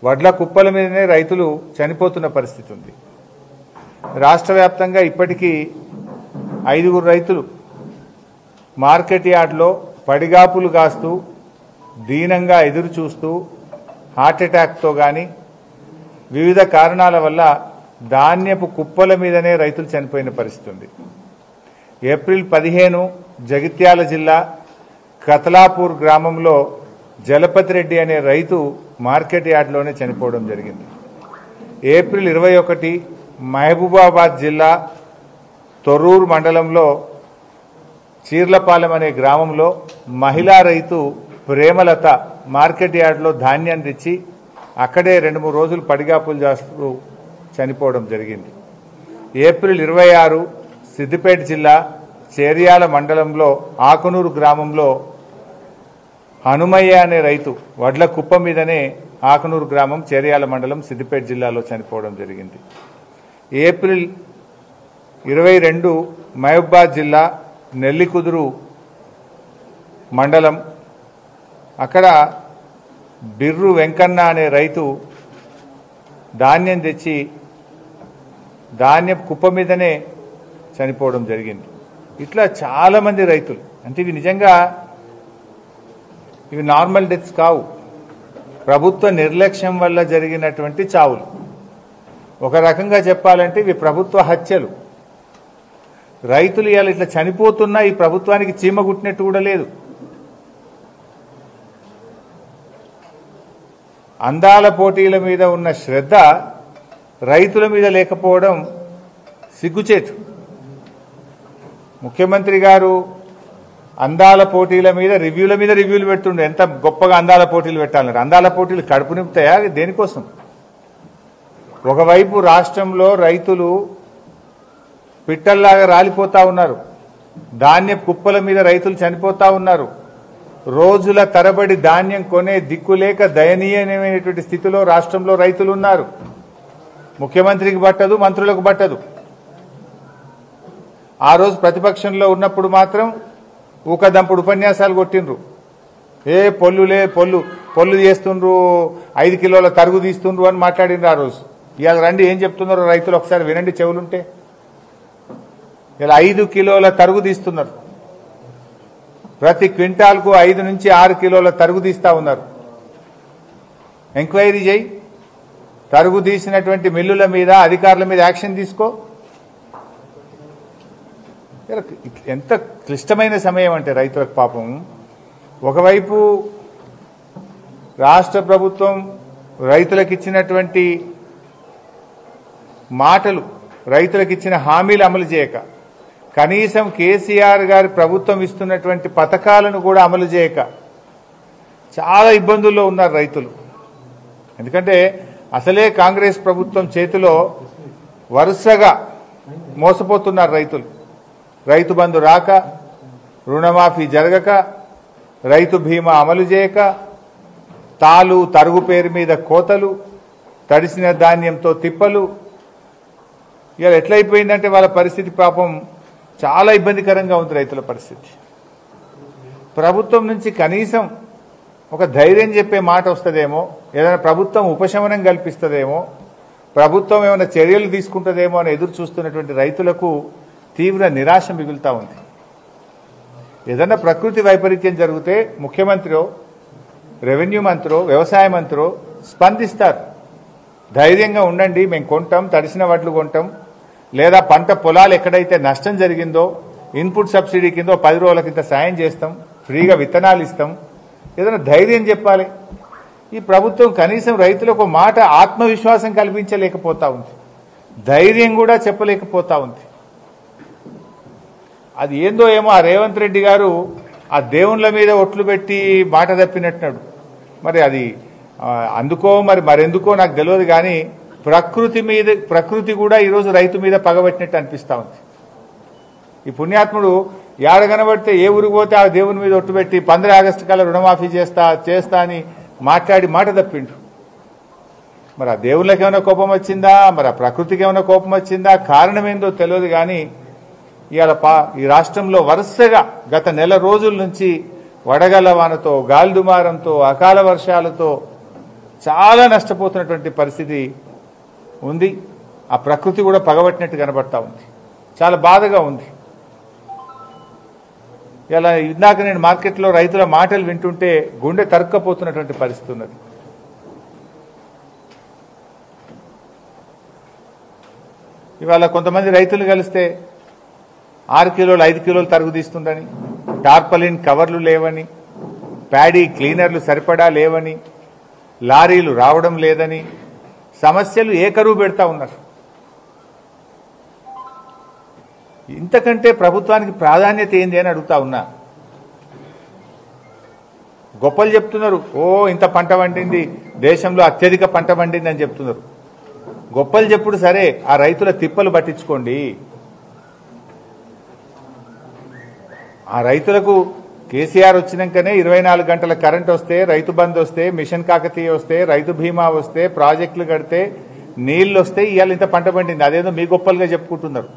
వడ్ల కుప్పల మీదనే రైతులు చనిపోతున్న పరిస్థితి ఉంది. రాష్ట్ర వ్యాప్తంగా ఇప్పటికీ 5 రైతులు మార్కెట్ యార్డ్లో పడిగాపులు కాస్తూ దీనంగా ఎదురు చూస్తూ హార్ట్ అటాక్తో గాని వివిధ కారణాల వల్ల ధాన్యపు కుప్పల మీదనే రైతులు చనిపోయిన పరిస్థితి ఉంది. ఏప్రిల్ 15 జగిత్యాల జిల్లా కతలాపూర్ గ్రామంలో జలపతి రెడ్డి అనే రైతు మార్కెట్ యార్డ్లోనే చనిపోవడం జరిగింది. ఏప్రిల్ 21 మహబూబాబాద్ జిల్లా తొర్రూరు మండలంలో చీర్లపాలెం అనే గ్రామంలో మహిళా రైతు ప్రేమలత మార్కెట్ యార్డ్లో ధాన్యాన్ని తెచ్చి అక్కడే 2-3 రోజులు పడిగాపులు చేస్తూ చనిపోవడం జరిగింది. ఏప్రిల్ 26 సిద్దిపేట జిల్లా చేర్యాల మండలంలో ఆకునూరు గ్రామంలో హనుమయ్య అనే రైతు వడ్ల కుప్ప మీదనే ఆకునూరు గ్రామం చేర్యాల మండలం సిద్దిపేట జిల్లాలో చనిపోవడం జరిగింది. ఏప్రిల్ 22 మహబూబాబాద్ జిల్లా నెల్లికుదురు మండలం అక్కడ బిర్రు వెంకన్న అనే రైతు ధాన్యం తెచ్చి ధాన్యం కుప్ప మీదనే చనిపోవడం జరిగింది. ఇట్లా చాలామంది రైతులు, అంటే ఇవి నిజంగా ఇవి నార్మల్ డెత్స్ కావు, ప్రభుత్వ నిర్లక్ష్యం వల్ల జరిగినటువంటి చావులు. ఒక రకంగా చెప్పాలంటే ఇవి ప్రభుత్వ హత్యలు. రైతులు ఇవాళ ఇట్లా చనిపోతున్నా ఈ ప్రభుత్వానికి చీమ గుట్టినట్టు కూడా లేదు. అందాల పోటీల మీద ఉన్న శ్రద్ధ రైతుల మీద లేకపోవడం సిగ్గుచేటు. ముఖ్యమంత్రి గారు అందాల పోటీల మీద రివ్యూలు పెడుతుండే, ఎంత గొప్పగా అందాల పోటీలు పెట్టాలన్నారు. అందాల పోటీలు కడుపు నింపుతాయా? దేనికోసం? ఒకవైపు రాష్ట్రంలో రైతులు పిట్టల్లాగా రాలిపోతా ఉన్నారు, ధాన్య కుప్పల మీద రైతులు చనిపోతా ఉన్నారు, రోజుల తరబడి ధాన్యం కొనే దిక్కులేక దయనీయమైనటువంటి స్థితిలో రాష్ట్రంలో రైతులు ఉన్నారు. ముఖ్యమంత్రికి పట్టదు, మంత్రులకు పట్టదు. ఆ రోజు ప్రతిపక్షంలో ఉన్నప్పుడు మాత్రం ఊకదంపుడు ఉపన్యాసాలు కొట్టిండ్రు. పొల్లు చేస్తుండ్రు, 5 కిలోల తరుగు తీస్తుండ్రు అని మాట్లాడిండ్రు ఆ రోజు. ఇవాళ రండి ఏం చెప్తున్నారో రైతులు ఒకసారి వినండి చెవులుంటే. ఇలా 5 కిలోల తరుగు తీస్తున్నారు, ప్రతి క్వింటాల్కు 5 నుంచి 6 కిలోల తరుగు తీస్తా ఉన్నారు. ఎంక్వైరీ చేయి, తరుగు తీసినటువంటి మిల్లుల మీద అధికారుల మీద యాక్షన్ తీసుకో. ఎంత క్లిష్టమైన సమయం అంటే రైతులకు పాపం. ఒకవైపు రాష్ట్ర ప్రభుత్వం రైతులకు ఇచ్చినటువంటి మాటలు, రైతులకు ఇచ్చిన హామీలు అమలు చేయక, కనీసం కేసీఆర్ గారి ప్రభుత్వం ఇస్తున్నటువంటి పథకాలను కూడా అమలు చేయక చాలా ఇబ్బందుల్లో ఉన్నారు రైతులు. ఎందుకంటే అసలే కాంగ్రెస్ ప్రభుత్వం చేతిలో వరుసగా మోసపోతున్నారు రైతులు. రైతు బంధు రాక, రుణమాఫీ జరగక, రైతు బీమా అమలు చేయక, తరుగు పేరు మీద కోతలు, తడిసిన ధాన్యంతో తిప్పలు. ఇవాళ ఎట్లయిపోయిందంటే వాళ్ళ పరిస్థితి పాపం చాలా ఇబ్బందికరంగా ఉంది రైతుల పరిస్థితి. ప్రభుత్వం నుంచి కనీసం ఒక ధైర్యం చెప్పే మాట వస్తుందేమో, ఏదైనా ప్రభుత్వం ఉపశమనం కల్పిస్తుందేమో, ప్రభుత్వం ఏమైనా చర్యలు తీసుకుంటుందేమో అని ఎదురు చూస్తున్నటువంటి రైతులకు తీవ్ర నిరాశ మిగులుతా ఉంది. ఏదన్నా ప్రకృతి వైపరీత్యం జరిగితే ముఖ్యమంత్రో, రెవెన్యూ మంత్రో, వ్యవసాయ మంత్రో స్పందిస్తారు. ధైర్యంగా ఉండండి, మేము కొంటాం, తడిసిన వడ్లు కొంటాం, లేదా పంట పొలాలు ఎక్కడైతే నష్టం జరిగిందో ఇన్పుట్ సబ్సిడీ కింద 10 రోజుల కింద సాయం చేస్తాం, ఫ్రీగా విత్తనాలు ఇస్తాం, ఏదైనా ధైర్యం చెప్పాలి. ఈ ప్రభుత్వం కనీసం రైతులకు మాట ఆత్మవిశ్వాసం కల్పించలేకపోతా ఉంది, ధైర్యం కూడా చెప్పలేకపోతా ఉంది. అది ఏందో ఏమో ఆ రేవంత్ రెడ్డి గారు ఆ దేవుళ్ళ మీద ఒట్లు పెట్టి మాట తప్పినట్టున్నాడు. మరి అది అందుకో మరెందుకో నాకు తెలియదు, కానీ ప్రకృతి కూడా ఈరోజు రైతు మీద పగబట్టినట్టు అనిపిస్తా ఉంది. ఈ పుణ్యాత్ముడు ఏడ కనబడితే ఏ ఊరికి పోతే ఆ దేవుని మీద ఒట్టు పెట్టి 15 ఆగస్టు కల్లా రుణమాఫీ చేస్తా అని మాట్లాడి మాట తప్పిండు. మరి ఆ దేవుళ్ళకి ఏమైనా కోపం వచ్చిందా, మరి ఆ ప్రకృతికి ఏమైనా కోపం వచ్చిందా, కారణం ఏందో తెలియదు. కానీ ఇవాళ ఈ రాష్ట్రంలో వరుసగా గత నెల రోజుల నుంచి వడగళ్ల వానతో, గాలిదుమారంతో, అకాల వర్షాలతో చాలా నష్టపోతున్నటువంటి పరిస్థితి ఉంది. ఆ ప్రకృతి కూడా పగబట్టినట్టు కనబడతా ఉంది. చాలా బాధగా ఉంది. ఇలా ఇందాక నేను మార్కెట్లో రైతుల మాటలు వింటుంటే గుండె తరుక్కపోతున్నటువంటి పరిస్థితి ఉన్నది. ఇవాళ కొంతమంది రైతులు కలిస్తే 6 కిలోలు 5 కిలోలు తరుగు తీస్తుందని, టార్పలిన్ కవర్లు లేవని, ప్యాడీ క్లీనర్లు సరిపడా లేవని, లారీలు రావడం లేదని సమస్యలు ఏకరువు పెడతా ఉన్నారు. ఇంతకంటే ప్రభుత్వానికి ప్రాధాన్యత ఏంది అని అడుగుతా ఉన్నా. గొప్పలు చెప్తున్నారు, ఓ ఇంత పంట పండింది, దేశంలో అత్యధిక పంట పండింది అని చెప్తున్నారు. గొప్పలు చెప్పుడు సరే, ఆ రైతుల తిప్పలు పట్టించుకోండి. ఆ రైతులకు కేసీఆర్ వచ్చినాకనే 24 గంటల కరెంట్ వస్తే, రైతు బంద్ వస్తే, మిషన్ కాకతీయ వస్తే, రైతు బీమా వస్తే, ప్రాజెక్టులు కడితే, నీళ్లు వస్తే ఇవాళ ఇంత పంట పండింది. అదేదో మీ గొప్పలుగా చెప్పుకుంటున్నారు.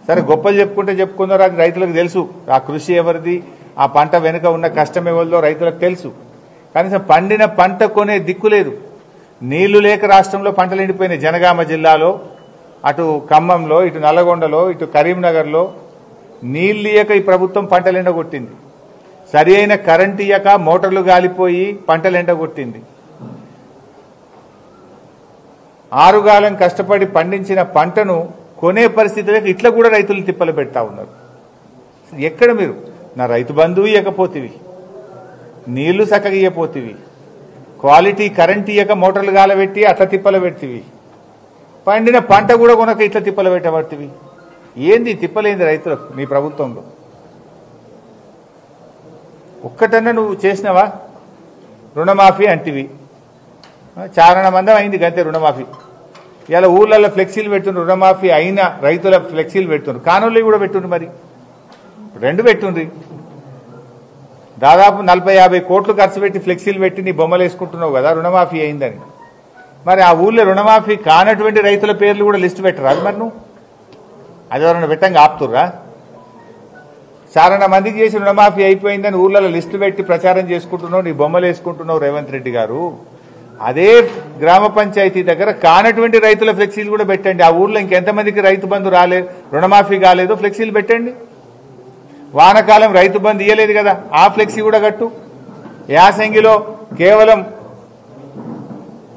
సరే, గొప్పలు చెప్పుకున్నారు, అది రైతులకు తెలుసు. ఆ కృషి ఎవరిది, ఆ పంట వెనుక ఉన్న కష్టం ఎవరిదో రైతులకు తెలుసు. కనీసం పండిన పంట కొనే దిక్కు లేదు. నీళ్లు లేక రాష్ట్రంలో పంటలు ఎండిపోయినాయి. జనగామ జిల్లాలో, అటు ఖమ్మంలో, ఇటు నల్లగొండలో, ఇటు కరీంనగర్లో నీళ్లు ఇయ్యక ఈ ప్రభుత్వం పంటలు ఎండగొట్టింది. సరి అయిన కరెంట్ ఇయ్యక మోటార్లు గాలిపోయి పంటలు ఎండగొట్టింది. ఆరుగాలం కష్టపడి పండించిన పంటను కొనే పరిస్థితులకు ఇట్లా కూడా రైతులు తిప్పలు పెడతా ఉన్నారు. ఎక్కడ మీరు నా రైతు బంధువు ఇవ్వకపోతివి, నీళ్లు చక్కగా ఇవ్వపోతివి, క్వాలిటీ కరెంట్ ఇయ్యక మోటార్లు గాలబెట్టి అట్లా తిప్పలు పెడతీవి, పండిన పంట కూడా కొనక ఇట్లా తిప్పలు పెట్టబడుతుంది. ఏంది తిప్పలేంది రైతులకు నీ ప్రభుత్వంలో? ఒక్కటన్నా నువ్వు చేసినవా? రుణమాఫీ అంటివి, చారణ మందం అయింది గంతే రుణమాఫీ. ఇలా ఊర్లలో ఫ్లెక్సీలు పెడుతుండ్రు, రుణమాఫీ అయినా రైతుల ఫ్లెక్సీలు పెడుతుండ్రు, కానోళ్ళు కూడా పెట్టుండ్రు. మరి 2 పెట్టుండ్రి. దాదాపు 40-50 కోట్లు ఖర్చు పెట్టి ఫ్లెక్సీలు పెట్టి నీ బొమ్మలు వేసుకుంటున్నావు కదా రుణమాఫీ అయిందని. మరి ఆ ఊళ్ళో రుణమాఫీ కానటువంటి రైతుల పేర్లు కూడా లిస్టు పెట్టరా? మరి నువ్వు అది ఎవరన్నా పెట్టంగా ఆపుతుర్రా? చారణ మందికి చేసి రుణమాఫీ అయిపోయిందని ఊర్లలో లిస్టు పెట్టి ప్రచారం చేసుకుంటున్నావు, నీ బొమ్మలు వేసుకుంటున్నావు రేవంత్ రెడ్డి గారు. అదే గ్రామ పంచాయతీ దగ్గర కానటువంటి రైతుల ఫ్లెక్సీలు కూడా పెట్టండి. ఆ ఊర్లో ఇంకెంతమందికి రైతు బంధు రాలేదు, రుణమాఫీ కాలేదో ఫ్లెక్సీలు పెట్టండి. వానకాలం రైతు బంధు ఇయ్యలేదు కదా, ఆ ఫ్లెక్సీ కూడా కట్టు. యాసంగిలో కేవలం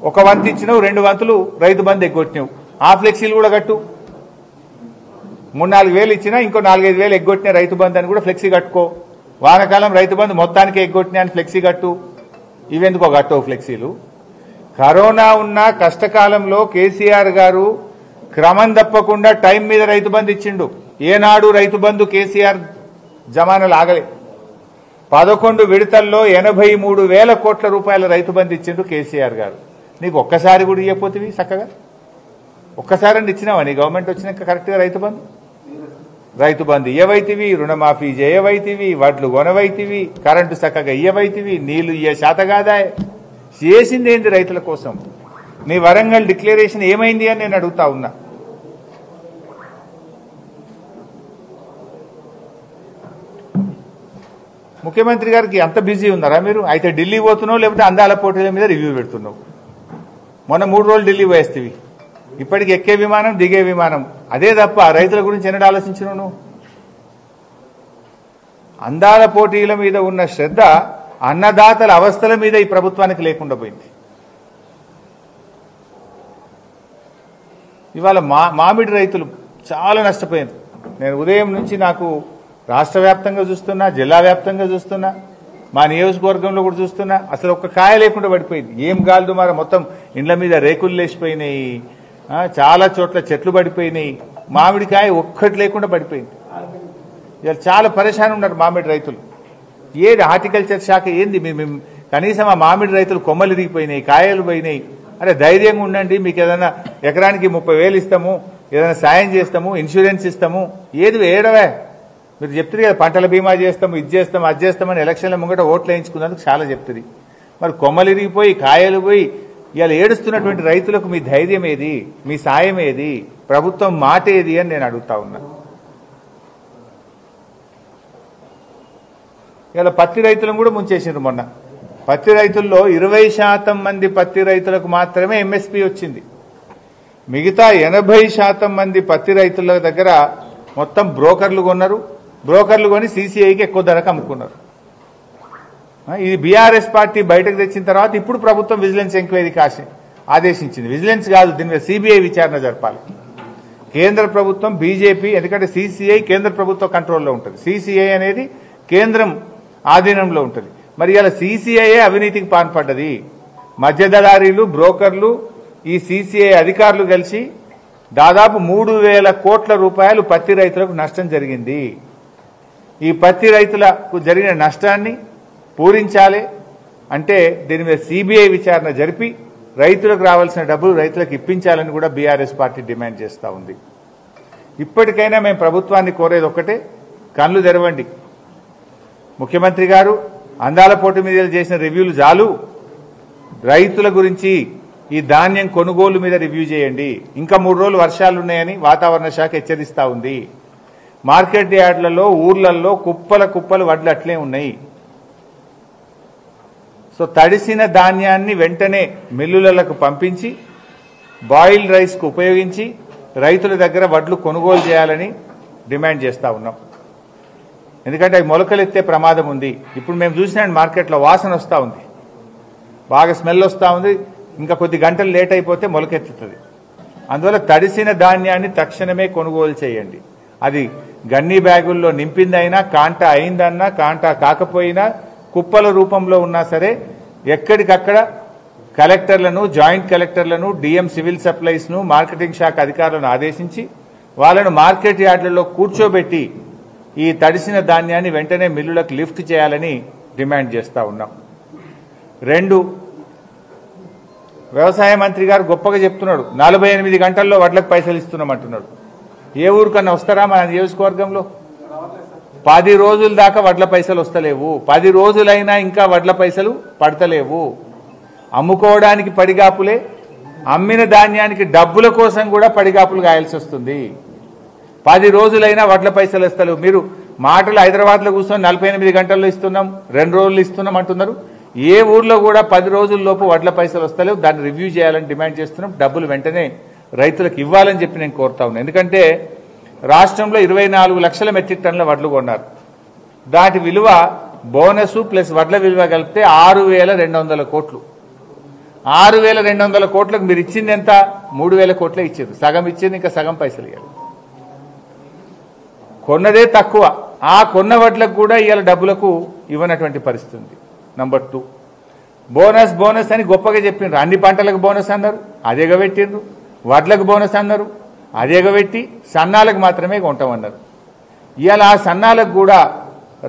1 వంతు ఇచ్చినావు, 2 వంతులు రైతు బంధు ఎగ్గొట్టినావు, ఆ ఫ్లెక్సీలు కూడా కట్టు. 3-4 వేలు ఇచ్చినా ఇంకో 4-5 వేలు ఎగ్గొట్టిన రైతు బంధు అని కూడా ఫ్లెక్సీ కట్టుకో. వానకాలం రైతు బంధు మొత్తానికి ఎగ్గొట్టినా అని ఫ్లెక్సీ కట్టు. ఇవెందుకో కట్టవు ఫ్లెక్సీలు. కరోనా ఉన్న కష్టకాలంలో కేసీఆర్ గారు క్రమం తప్పకుండా టైం మీద రైతు బంధు ఇచ్చిండు. ఏనాడు రైతు బంధు కేసీఆర్ జమానాలు ఆగలే. 11 విడతల్లో 83,000 కోట్ల రూపాయల రైతు బంధు ఇచ్చిండు కేసీఆర్ గారు. నీకు ఒక్కసారి కూడా ఇవ్వకపోతివి చక్కగా? ఒక్కసారి ఇచ్చినావా నీ గవర్నమెంట్ వచ్చినాక కరెక్ట్గా రైతు బంధు ఇయ్యవైతివి, రుణమాఫీ చేయవైతివి, వడ్లు కొనవైతివి, కరెంటు చక్కగా ఇయ్యవైతివి, నీళ్లు ఇయ్య శాతగాదాయ్. చేసింది ఏంది రైతుల కోసం? నీ వరంగల్ డిక్లరేషన్ ఏమైంది అని నేను అడుగుతా ఉన్నా. ముఖ్యమంత్రి గారికి అంత బిజీ ఉన్నారా మీరు? అయితే ఢిల్లీ పోతున్నావు, లేకపోతే అందాల పోటీల మీద రివ్యూ పెడుతున్నావు. మొన్న 3 రోజులు ఢిల్లీ పోయేస్తేవి, ఇప్పటికి ఎక్కే విమానం దిగే విమానం అదే తప్ప రైతుల గురించి ఎన్నడూ ఆలోచించినావు నువ్వు? అందాల పోటీల మీద ఉన్న శ్రద్ధ అన్నదాతల అవస్థల మీద ఈ ప్రభుత్వానికి లేకుండా పోయింది. ఇవాళ మామిడి రైతులు చాలా నష్టపోయింది. నేను ఉదయం నుంచి నాకు రాష్ట్ర వ్యాప్తంగా చూస్తున్నా, జిల్లా వ్యాప్తంగా చూస్తున్నా, మా నియోజకవర్గంలో కూడా చూస్తున్నా, అసలు ఒక్క కాయ లేకుండా పడిపోయింది. ఏం గాలిదు మరి, మొత్తం ఇండ్ల మీద రేకులు లేచిపోయినాయి, చాలా చోట్ల చెట్లు పడిపోయినాయి, మామిడికాయ ఒక్కటి లేకుండా పడిపోయింది. ఇవాళ చాలా పరేషాన్ ఉన్నారు మామిడి రైతులు. ఏది హార్టికల్చర్ శాఖ ఏంది? కనీసం ఆ మామిడి రైతులు కొమ్మలు ఇరిగిపోయినాయి, కాయలు పోయినాయి. అరే ధైర్యంగా ఉండండి, మీకు ఏదైనా ఎకరానికి 30,000 ఇస్తాము, ఏదైనా సాయం చేస్తాము, ఇన్సూరెన్స్ ఇస్తాము. ఏది ఏడవే? మీరు చెప్తుంది కదా పంటల బీమా చేస్తాము, ఇది చేస్తాము, అది చేస్తామని ఎలక్షన్ల ముంగట ఓట్లు వేయించుకున్నందుకు చాలా చెప్తుంది. మరి కొమ్మలు ఇరిగిపోయి కాయలు పోయి ఇవాళ ఏడుస్తున్నటువంటి రైతులకు మీ ధైర్యం ఏది? మీ సాయం ఏది? ప్రభుత్వం మాట ఏది అని నేను అడుగుతా ఉన్నా. ఇలా పత్తి రైతులను కూడా ముంచేసిండ్రు మొన్న. పత్తి రైతుల్లో 20% మంది పత్తి రైతులకు మాత్రమే ఎంఎస్పీ వచ్చింది. మిగతా 80% మంది పత్తి రైతుల దగ్గర మొత్తం బ్రోకర్లు కొన్నారు. బ్రోకర్లు కొని సీసీఐకి ఎక్కువ ధరకు అమ్ముకున్నారు. ఇది బీఆర్ఎస్ పార్టీ బయటకు తెచ్చిన తర్వాత ఇప్పుడు ప్రభుత్వం విజిలెన్స్ ఎంక్వైరీకి ఆదేశించింది. విజిలెన్స్ కాదు, దీని మీద సిబిఐ విచారణ జరపాలి. కేంద్ర ప్రభుత్వం బీజేపీ, ఎందుకంటే సీసీఐ కేంద్ర ప్రభుత్వ కంట్రోల్లో ఉంటుంది, సీసీఐ అనేది కేంద్రం ఆధీనంలో ఉంటుంది. మరి ఇలా సీసీఐఏ అవినీతికి పాల్పడ్డది. మధ్య దళారీలు, బ్రోకర్లు, ఈ సీసీఐ అధికారులు కలిసి దాదాపు 3,000 కోట్ల రూపాయలు పత్తి రైతులకు నష్టం జరిగింది. ఈ పత్తి రైతులకు జరిగిన నష్టాన్ని పూరించాలి అంటే దీని మీద సిబిఐ విచారణ జరిపి రైతులకు రావాల్సిన డబ్బులు రైతులకు ఇప్పించాలని కూడా బీఆర్ఎస్ పార్టీ డిమాండ్ చేస్తూ ఉంది. ఇప్పటికైనా మేము ప్రభుత్వాన్ని కోరేది ఒక్కటే, కళ్ళు తెరవండి. ముఖ్యమంత్రి గారు అందాల పోటీ మీద చేసిన రివ్యూలు చాలు, రైతుల గురించి ఈ ధాన్యం కొనుగోలు మీద రివ్యూ చేయండి. ఇంకా 3 రోజులు వర్షాలున్నాయని వాతావరణ శాఖ హెచ్చరిస్తూ ఉంది. మార్కెట్ యార్డులలో, ఊర్లలో కుప్పలు వడ్లు అట్లే ఉన్నాయి. సో తడిసిన ధాన్యాన్ని వెంటనే మిల్లులకు పంపించి బాయిల్డ్ రైస్కు ఉపయోగించి రైతుల దగ్గర వడ్లు కొనుగోలు చేయాలని డిమాండ్ చేస్తూ ఉన్నాం. ఎందుకంటే అవి మొలకలెత్తే ప్రమాదం ఉంది. ఇప్పుడు మేము చూసినాం మార్కెట్లో వాసన వస్తూ ఉంది, బాగా స్మెల్ వస్తూ ఉంది. ఇంకా కొద్ది గంటలు లేట్ అయిపోతే మొలకెత్తుతుంది. అందువల్ల తడిసిన ధాన్యాన్ని తక్షణమే కొనుగోలు చేయండి. అది గన్నీ బ్యాగుల్లో నింపిందైనా, కాంటా అయిందన్నా, కాంటా కాకపోయినా, కుప్పల రూపంలో ఉన్నా సరే ఎక్కడికక్కడ కలెక్టర్లను, జాయింట్ కలెక్టర్లను, డిఎం సివిల్ సప్లైస్ను, మార్కెటింగ్ శాఖ అధికారులను ఆదేశించి వాళ్ళను మార్కెట్ యార్డులలో కూర్చోబెట్టి ఈ తడిసిన ధాన్యాన్ని వెంటనే మిల్లులకు లిఫ్ట్ చేయాలని డిమాండ్ చేస్తూ ఉన్నాం. 2, వ్యవసాయ మంత్రి గారు గొప్పగా చెప్తున్నాడు, 48 గంటల్లో వడ్లకు పైసలు ఇస్తున్నామంటున్నాడు. ఏ ఊరికన్నా వస్తారా మన నియోజకవర్గంలో? 10 రోజుల దాకా వడ్ల పైసలు వస్తలేవు. 10 రోజులైనా ఇంకా వడ్ల పైసలు పడతలేవు. అమ్ముకోవడానికి పడిగాపులే, అమ్మిన ధాన్యానికి డబ్బుల కోసం కూడా పడిగాపులు గాయాల్సి వస్తుంది. 10 రోజులైనా వడ్ల పైసలు వస్తలేవు. మీరు మాటలు హైదరాబాద్లో కూర్చొని 48 గంటల్లో ఇస్తున్నాం, 2 రోజులు ఇస్తున్నాం అంటున్నారు. ఏ ఊర్లో కూడా 10 రోజుల్లోపు వడ్ల పైసలు వస్తలేవు. దాన్ని రివ్యూ చేయాలని డిమాండ్ చేస్తున్నాం. డబ్బులు వెంటనే రైతులకు ఇవ్వాలని చెప్పి నేను కోరుతా ఉన్నాను. ఎందుకంటే రాష్ట్రంలో 24 లక్షల మెట్రిక్ టన్నుల వడ్లు కొన్నారు. దాటి విలువ బోనస్ ప్లస్ వడ్ల విలువ కలిపితే 6,200 కోట్లు. 6,200 కోట్లకు మీరు ఇచ్చింది ఎంత? 3,000 కోట్లే ఇచ్చారు. సగం ఇచ్చింది, ఇంకా సగం పైసలు ఇవ్వాలి. కొన్నదే తక్కువ. ఆ కొన్న వడ్లకు కూడా ఇవాళ డబ్బులకు ఇవ్వనటువంటి పరిస్థితి. నంబర్ 2, బోనస్ అని గొప్పగా చెప్పిండ్రు. అన్ని పంటలకు బోనస్ అన్నారు, అదేగా పెట్టిండ్రు. వడ్లకు బోనస్ అన్నారు, అదేగా పెట్టి సన్నాలకు మాత్రమే కొంటామన్నారు. ఇవాళ ఆ సన్నాలకు కూడా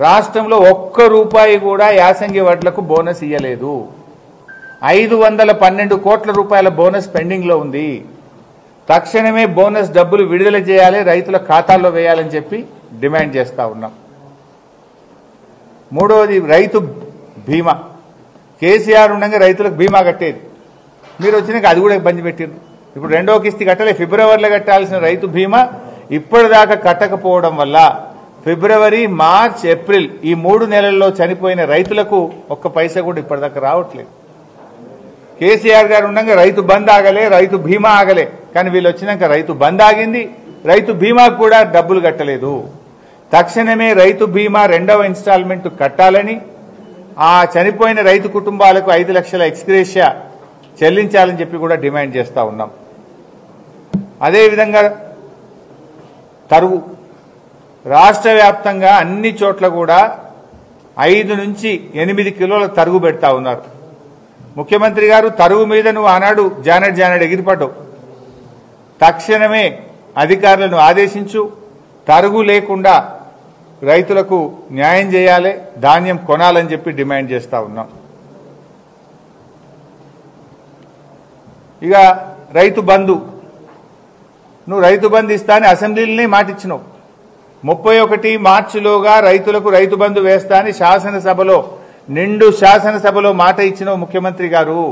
రాష్ట్రంలో 1 రూపాయి కూడా యాసంగి వడ్లకు బోనస్ ఇవ్వలేదు. 512 కోట్ల రూపాయల బోనస్ పెండింగ్లో ఉంది. తక్షణమే బోనస్ డబ్బులు విడుదల చేయాలి, రైతుల ఖాతాల్లో వేయాలని చెప్పి డిమాండ్ చేస్తూ ఉన్నాం. 3వది రైతు బీమా. కేసీఆర్ ఉండగా రైతులకు బీమా కట్టేది. మీరు వచ్చినాక అది కూడా బంద్ పెట్టిండ్రు. ఇప్పుడు 2వ కిస్తీ కట్టలే. ఫిబ్రవరిలో కట్టాల్సిన రైతు బీమా ఇప్పటిదాకా కట్టకపోవడం వల్ల ఫిబ్రవరి, మార్చ్, ఏప్రిల్ ఈ 3 నెలల్లో చనిపోయిన రైతులకు 1 పైసా కూడా ఇప్పటిదాకా రావట్లేదు. కేసీఆర్ గారు ఉండగా రైతు బంద్ ఆగలే, రైతు బీమా ఆగలే. కానీ వీళ్ళు వచ్చినాక రైతు బంద్ ఆగింది, రైతు బీమాకు కూడా డబ్బులు కట్టలేదు. తక్షణమే రైతు బీమా 2వ ఇన్స్టాల్మెంట్ కట్టాలని, ఆ చనిపోయిన రైతు కుటుంబాలకు 5 లక్షల ఎక్స్గ్రేషియా చెల్లించాలని చెప్పి కూడా డిమాండ్ చేస్తూ ఉన్నాం. అదేవిధంగా తరుగు రాష్ట్ర వ్యాప్తంగా అన్ని చోట్ల కూడా 5 నుంచి 8 కిలోల తరుగు పెడతా ఉన్నారు. ముఖ్యమంత్రి గారు తరుగు మీద నువ్వు ఆనాడు జానెడ్ ఎగిరిపడ్డావు. తక్షణమే అధికారులను ఆదేశించు, తరుగు లేకుండా రైతులకు న్యాయం చేయాలి, ధాన్యం కొనాలని చెప్పి డిమాండ్ చేస్తూ ఉన్నాం. ఇక రైతు బంధు, నువ్వు రైతు బంధు ఇస్తా అని అసెంబ్లీలోనే మాటిచ్చినావు. 31 మార్చిలోగా రైతులకు రైతు బంధు వేస్తా అని శాసనసభలో, నిండు శాసనసభలో మాట ఇచ్చినావు ముఖ్యమంత్రి గారు.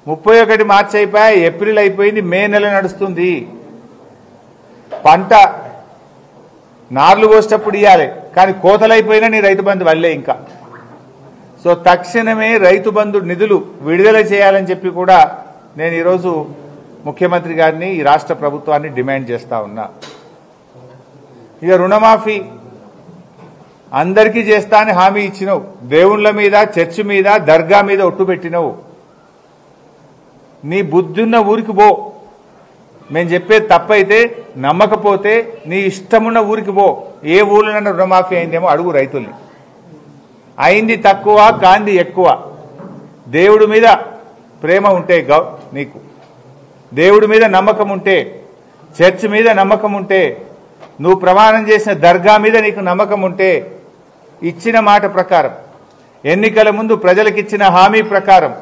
31 మార్చి అయిపోయా, ఏప్రిల్ అయిపోయింది, మే నెల నడుస్తుంది. పంట నార్లు కోసేటప్పుడు ఇవ్వాలి, కానీ కోతలైపోయినా నీ రైతు బంధు వల్లే. ఇంకా సో తక్షణమే రైతు బంధు నిధులు విడుదల చేయాలని చెప్పి కూడా నేను ఈరోజు ముఖ్యమంత్రి గారిని ఈ రాష్ట్ర ప్రభుత్వాన్ని డిమాండ్ చేస్తా ఉన్నా. ఇక రుణమాఫీ అందరికీ చేస్తా అని హామీ ఇచ్చినావు. దేవుళ్ల మీద, చర్చి మీద, దర్గా మీద ఒట్టు పెట్టినవు. నీ బుద్ధున్న ఊరికి పో. మేము చెప్పేది తప్పైతే, నమ్మకపోతే నీ ఇష్టమున్న ఊరికి పో. ఏ ఊళ్ళోనన్నా రుణమాఫీ అయిందేమో అడుగు రైతుల్ని. అయింది తక్కువ, కాంది ఎక్కువ. దేవుడి మీద ప్రేమ ఉంటే నీకు, దేవుడి మీద నమ్మకం ఉంటే, చర్చ్ మీద నమ్మకం ఉంటే, నువ్వు ప్రమాణం చేసిన దర్గా మీద నీకు నమ్మకం ఉంటే, ఇచ్చిన మాట ప్రకారం, ఎన్నికల ముందు ప్రజలకిచ్చిన హామీ ప్రకారం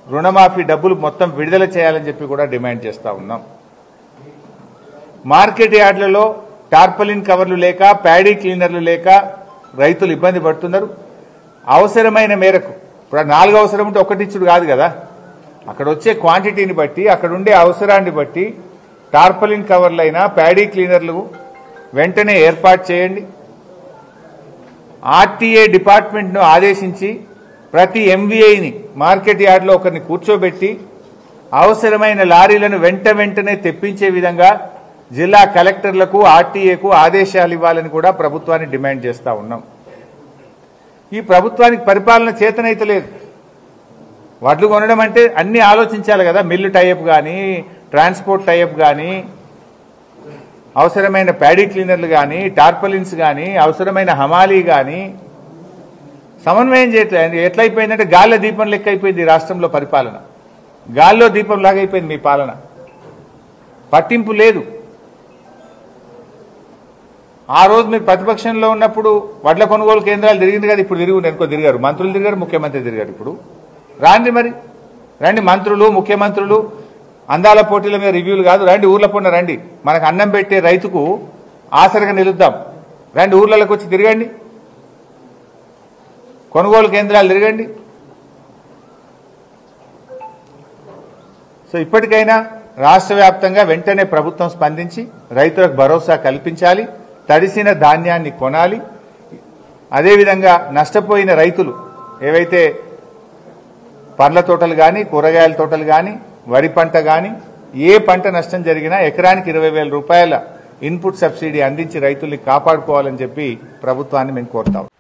రుణమాఫీ డబ్బులు మొత్తం విడుదల చేయాలని చెప్పి కూడా డిమాండ్ చేస్తా ఉన్నాం. మార్కెట్ యార్డులలో టార్పలిన్ కవర్లు లేక, ప్యాడీ క్లీనర్లు లేక రైతులు ఇబ్బంది పడుతున్నారు. అవసరమైన మేరకు, ఇప్పుడు 4 అవసరం ఉంటే ఒకటి ఇచ్చుడు కాదు కదా, అక్కడ వచ్చే క్వాంటిటీని బట్టి, అక్కడ ఉండే అవసరాన్ని బట్టి టార్పలిన్ కవర్లైనా, ప్యాడీ క్లీనర్లు వెంటనే ఏర్పాటు చేయండి. ఆర్టీఏ డిపార్ట్మెంట్ను ఆదేశించి ప్రతి ఎంవీఐని మార్కెట్ యార్డ్లో ఒకరిని కూర్చోబెట్టి అవసరమైన లారీలను వెంటనే తెప్పించే విధంగా జిల్లా కలెక్టర్లకు, ఆర్టీఏకు ఆదేశాలు ఇవ్వాలని కూడా ప్రభుత్వాన్ని డిమాండ్ చేస్తా ఉన్నాం. ఈ ప్రభుత్వానికి పరిపాలన చేతనైతే లేదు. వడ్లు కొనడం అంటే అన్ని ఆలోచించాలి కదా. మిల్లు టైఅప్ కానీ, ట్రాన్స్పోర్ట్ టైఅప్ కానీ, అవసరమైన ప్యాడీ క్లీనర్లు కానీ, టార్పలిన్స్ కానీ, అవసరమైన హమాలీ కానీ సమన్వయం చేయట్లేదు. ఎట్లయిపోయిందంటే గాల్లో దీపం లెక్క అయిపోయింది రాష్ట్రంలో పరిపాలన. గాల్లో దీపం లాగా అయిపోయింది మీ పాలన. పట్టింపు లేదు. ఆ రోజు మీరు ప్రతిపక్షంలో ఉన్నప్పుడు వడ్ల కొనుగోలు కేంద్రాలు తిరిగింది కదా, ఇప్పుడు తిరిగారు, మంత్రులు తిరిగారు, ముఖ్యమంత్రి తిరిగారు. ఇప్పుడు రండి మంత్రులు, ముఖ్యమంత్రులు. అందాల పోటీల మీద రివ్యూలు కాదు, రండి ఊర్ల పొన్న రండి. మనకు అన్నం పెట్టే రైతుకు ఆసరగా నిలుద్దాం. రండి ఊర్లలోకి వచ్చి తిరగండి, కొనుగోలు కేంద్రాలు తిరగండి. సో ఇప్పటికైనా రాష్ట్ర వ్యాప్తంగా వెంటనే ప్రభుత్వం స్పందించి రైతులకు భరోసా కల్పించాలి. తడిసిన ధాన్యాన్ని కొనాలి. అదేవిధంగా నష్టపోయిన రైతులు ఏవైతే పండ్ల తోటలు కానీ, కూరగాయల తోటలు కానీ, వరి పంట కానీ, ఏ పంట నష్టం జరిగినా ఎకరానికి 20,000 రూపాయల ఇన్పుట్ సబ్సిడీ అందించి రైతుల్ని కాపాడుకోవాలని చెప్పి ప్రభుత్వాన్ని మేము కోరుతాం.